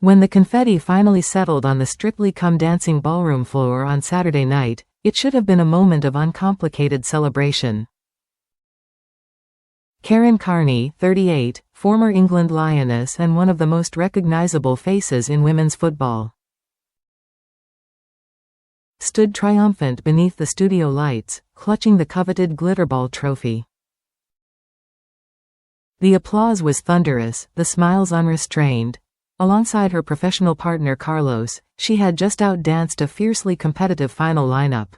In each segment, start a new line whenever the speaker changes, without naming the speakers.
When the confetti finally settled on the Strictly Come Dancing ballroom floor on Saturday night, it should have been a moment of uncomplicated celebration. Carney, 38, former England Lioness and one of the most recognizable faces in women's football, stood triumphant beneath the studio lights, clutching the coveted glitterball trophy. The applause was thunderous, the smiles unrestrained. Alongside her professional partner Carlos, she had just outdanced a fiercely competitive final lineup,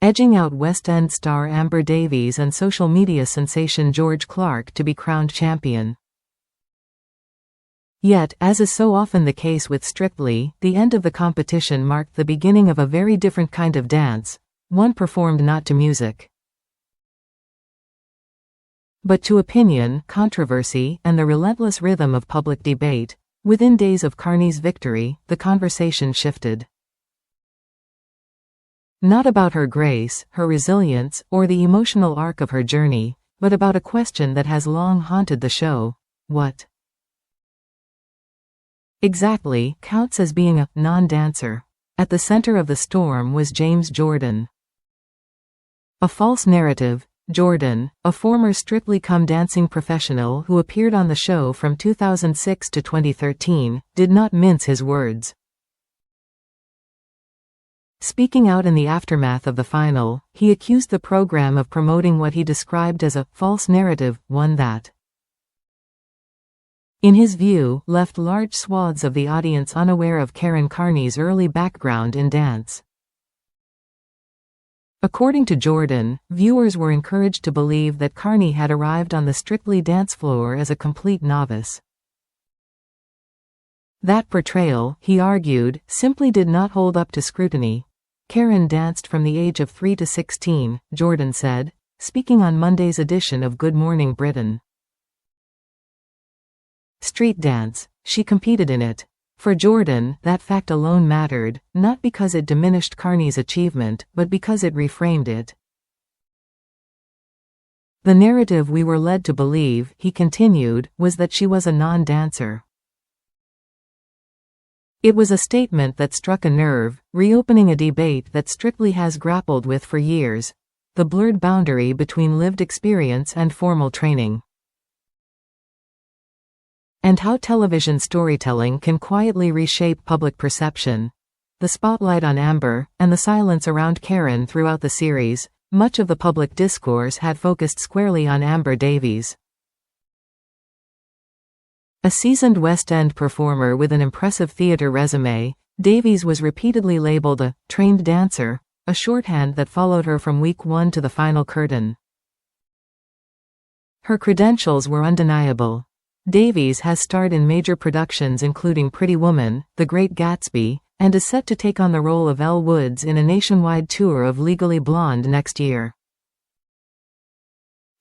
edging out West End star Amber Davies and social media sensation George Clark to be crowned champion. Yet, as is so often the case with Strictly, the end of the competition marked the beginning of a very different kind of dance, one performed not to music, but to opinion, controversy, and the relentless rhythm of public debate. Within days of Carney's victory, the conversation shifted. Not about her grace, her resilience, or the emotional arc of her journey, but about a question that has long haunted the show: what exactly counts as being a non-dancer? At the center of the storm was James Jordan. A false narrative. Jordan, a former Strictly Come Dancing professional who appeared on the show from 2006 to 2013, did not mince his words. Speaking out in the aftermath of the final, he accused the program of promoting what he described as a false narrative, one that, in his view, left large swaths of the audience unaware of Carney's early background in dance. According to Jordan, viewers were encouraged to believe that Carney had arrived on the Strictly dance floor as a complete novice. That portrayal, he argued, simply did not hold up to scrutiny. Karen danced from the age of 3 to 16, Jordan said, speaking on Monday's edition of Good Morning Britain. Street dance, she competed in it. For Jordan, that fact alone mattered, not because it diminished Carney's achievement, but because it reframed it. The narrative we were led to believe, he continued, was that she was a non-dancer. It was a statement that struck a nerve, reopening a debate that Strictly has grappled with for years: the blurred boundary between lived experience and formal training, and how television storytelling can quietly reshape public perception. The spotlight on Amber, and the silence around Karen throughout the series, much of the public discourse had focused squarely on Amber Davies. A seasoned West End performer with an impressive theatre resume, Davies was repeatedly labelled a trained dancer, a shorthand that followed her from week 1 to the final curtain. Her credentials were undeniable. Davies has starred in major productions including Pretty Woman, The Great Gatsby, and is set to take on the role of Elle Woods in a nationwide tour of Legally Blonde next year.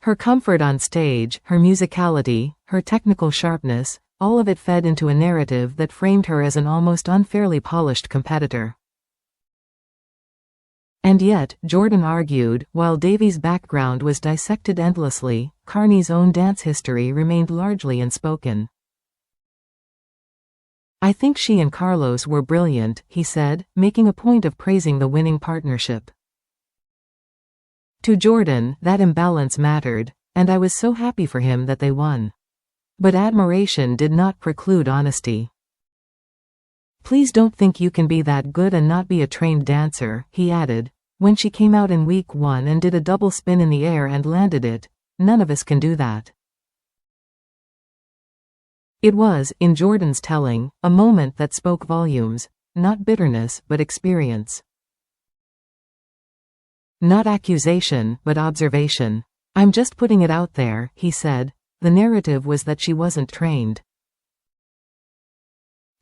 Her comfort on stage, her musicality, her technical sharpness, all of it fed into a narrative that framed her as an almost unfairly polished competitor. And yet, Jordan argued, while Davies' background was dissected endlessly, Carney's own dance history remained largely unspoken. "I think she and Carlos were brilliant," he said, making a point of praising the winning partnership. To Jordan, that imbalance mattered, and I was so happy for him that they won. But admiration did not preclude honesty. "Please don't think you can be that good and not be a trained dancer," he added. "When she came out in week 1 and did a double spin in the air and landed it, none of us can do that." It was, in Jordan's telling, a moment that spoke volumes, not bitterness, but experience. Not accusation, but observation. "I'm just putting it out there," he said. The narrative was that she wasn't trained.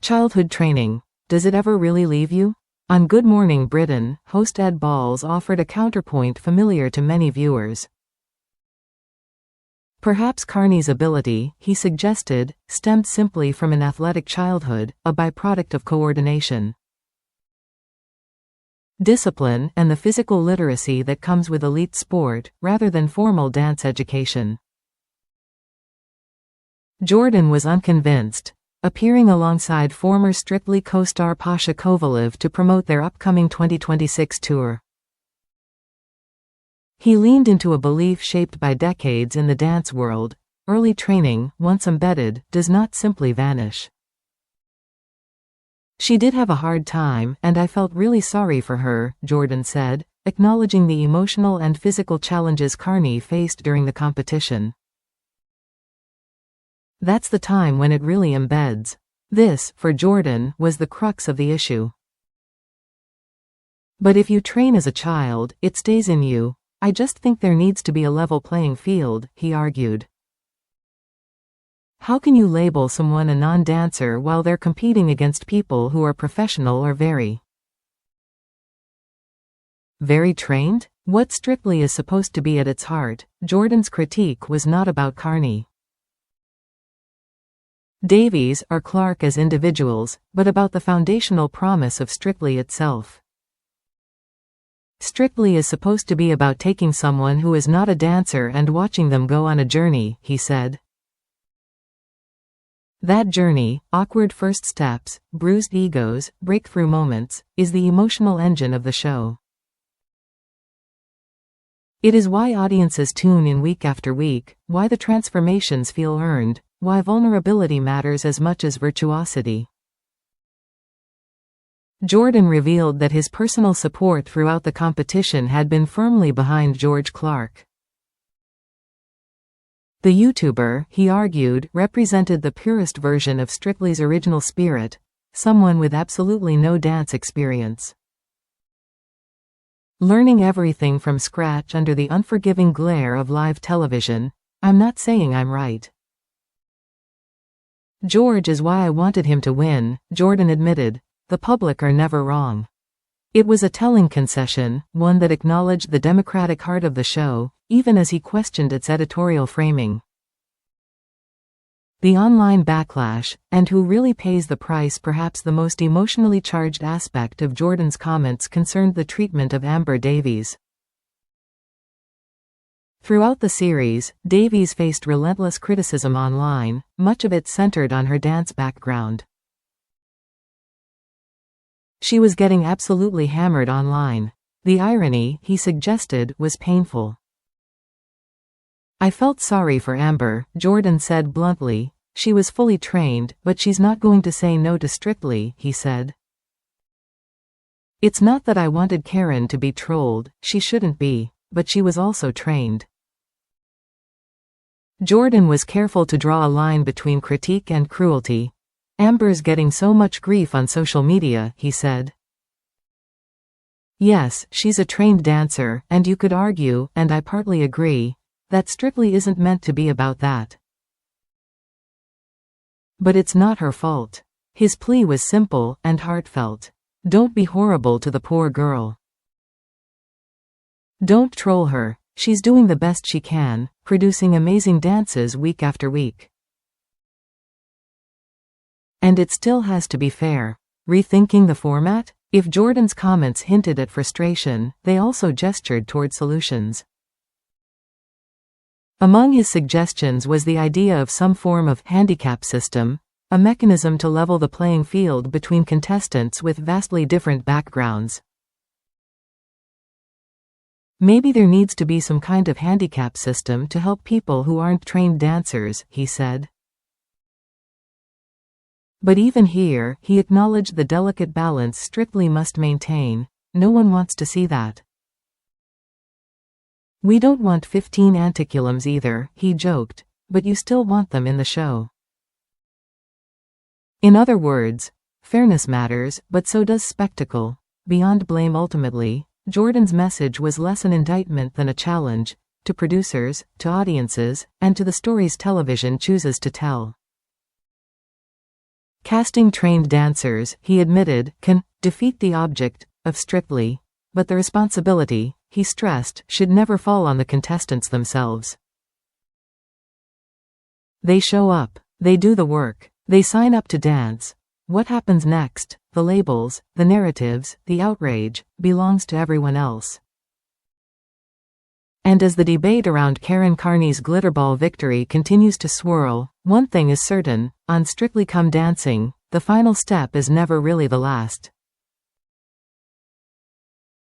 Childhood training. Does it ever really leave you? On Good Morning Britain, host Ed Balls offered a counterpoint familiar to many viewers. Perhaps Carney's ability, he suggested, stemmed simply from an athletic childhood, a byproduct of coordination, discipline, and the physical literacy that comes with elite sport, rather than formal dance education. Jordan was unconvinced. appearing alongside former Strictly co-star Pasha Kovalev to promote their upcoming 2026 tour. He leaned into a belief shaped by decades in the dance world: early training, once embedded, does not simply vanish. She did have a hard time, and I felt really sorry for her, Jordan said, acknowledging the emotional and physical challenges Carney faced during the competition. That's the time when it really embeds. This, for Jordan, was the crux of the issue. But if you train as a child, it stays in you. I just think there needs to be a level playing field, he argued. How can you label someone a non-dancer while they're competing against people who are professional or very trained? What Strictly is supposed to be at its heart, Jordan's critique was not about Carney, Davies, or Clark as individuals, but about the foundational promise of Strictly itself. Strictly is supposed to be about taking someone who is not a dancer and watching them go on a journey, he said. That journey, awkward first steps, bruised egos, breakthrough moments, is the emotional engine of the show. It is why audiences tune in week after week, why the transformations feel earned, why vulnerability matters as much as virtuosity. Jordan revealed that his personal support throughout the competition had been firmly behind George Clark. The YouTuber, he argued, represented the purest version of Strictly's original spirit, someone with absolutely no dance experience, learning everything from scratch under the unforgiving glare of live television. I'm not saying I'm right. George is why I wanted him to win, Jordan admitted. The public are never wrong. It was a telling concession, one that acknowledged the democratic heart of the show, even as he questioned its editorial framing. The online backlash, and who really pays the price, perhaps the most emotionally charged aspect of Jordan's comments, concerned the treatment of Amber Davies. Throughout the series, Davies faced relentless criticism online, much of it centered on her dance background. She was getting absolutely hammered online. The irony, he suggested, was painful. I felt sorry for Amber, Jordan said bluntly. She was fully trained, but she's not going to say no to Strictly, he said. It's not that I wanted Karen to be trolled, she shouldn't be, but she was also trained. Jordan was careful to draw a line between critique and cruelty. Amber's getting so much grief on social media, he said. Yes, she's a trained dancer, and you could argue, and I partly agree, that Strictly isn't meant to be about that. But it's not her fault. His plea was simple and heartfelt. Don't be horrible to the poor girl. Don't troll her. She's doing the best she can, producing amazing dances week after week. And it still has to be fair. Rethinking the format? If Jordan's comments hinted at frustration, they also gestured toward solutions. Among his suggestions was the idea of some form of handicap system, a mechanism to level the playing field between contestants with vastly different backgrounds. Maybe there needs to be some kind of handicap system to help people who aren't trained dancers, he said. But even here, he acknowledged the delicate balance Strictly must maintain. No one wants to see that. We don't want 15 anticulums either, he joked, but you still want them in the show. In other words, fairness matters, but so does spectacle. Beyond blame ultimately, Jordan's message was less an indictment than a challenge, to producers, to audiences, and to the stories television chooses to tell. Casting trained dancers, he admitted, can defeat the object of Strictly, but the responsibility, he stressed, should never fall on the contestants themselves. They show up, they do the work, they sign up to dance. What happens next, the labels, the narratives, the outrage, belongs to everyone else. And as the debate around Karen Carney's glitterball victory continues to swirl, one thing is certain: on Strictly Come Dancing, the final step is never really the last.